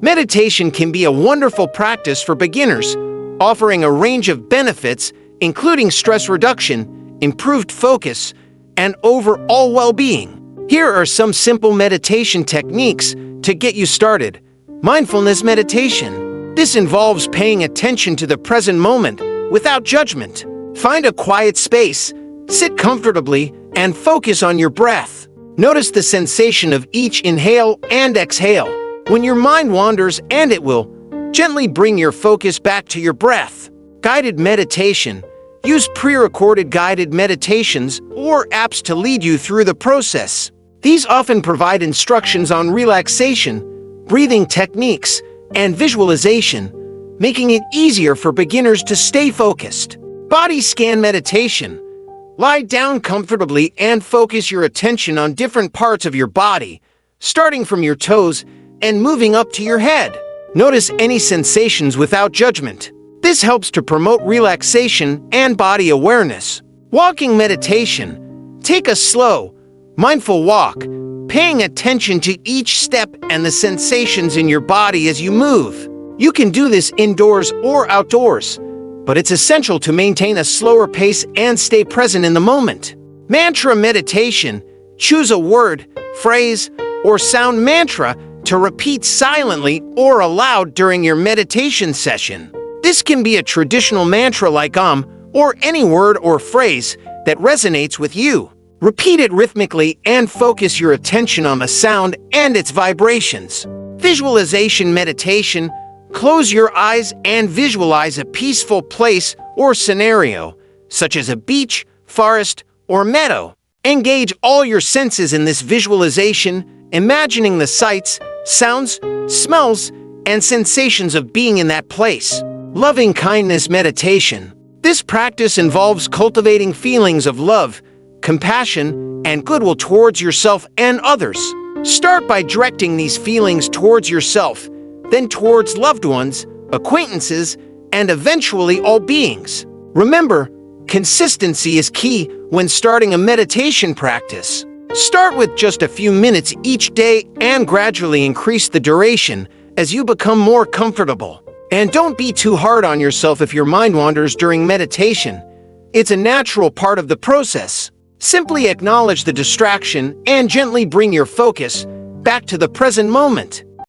Meditation can be a wonderful practice for beginners, offering a range of benefits, including stress reduction, improved focus, and overall well-being. Here are some simple meditation techniques to get you started. Mindfulness meditation. This involves paying attention to the present moment without judgment. Find a quiet space, sit comfortably, and focus on your breath. Notice the sensation of each inhale and exhale. When your mind wanders, and it will, gently bring your focus back to your breath. Guided meditation. Use pre-recorded guided meditations or apps to lead you through the process. These often provide instructions on relaxation, breathing techniques, and visualization, making it easier for beginners to stay focused. Body scan meditation. Lie down comfortably and focus your attention on different parts of your body, starting from your toes and moving up to your head. Notice any sensations without judgment. This helps to promote relaxation and body awareness. Walking meditation. Take a slow, mindful walk, paying attention to each step and the sensations in your body as you move. You can do this indoors or outdoors, but it's essential to maintain a slower pace and stay present in the moment. Mantra meditation. Choose a word, phrase, or sound mantra to repeat silently or aloud during your meditation session. This can be a traditional mantra like or any word or phrase that resonates with you. Repeat it rhythmically and focus your attention on the sound and its vibrations. Visualization meditation. Close your eyes and visualize a peaceful place or scenario, such as a beach, forest, or meadow. Engage all your senses in this visualization, imagining the sights, sounds, smells, and sensations of being in that place. Loving kindness meditation. This practice involves cultivating feelings of love, compassion, and goodwill towards yourself and others. Start by directing these feelings towards yourself, then towards loved ones, acquaintances, and eventually all beings. Remember, consistency is key when starting a meditation practice. Start with just a few minutes each day and gradually increase the duration as you become more comfortable. And don't be too hard on yourself if your mind wanders during meditation. It's a natural part of the process. Simply acknowledge the distraction and gently bring your focus back to the present moment.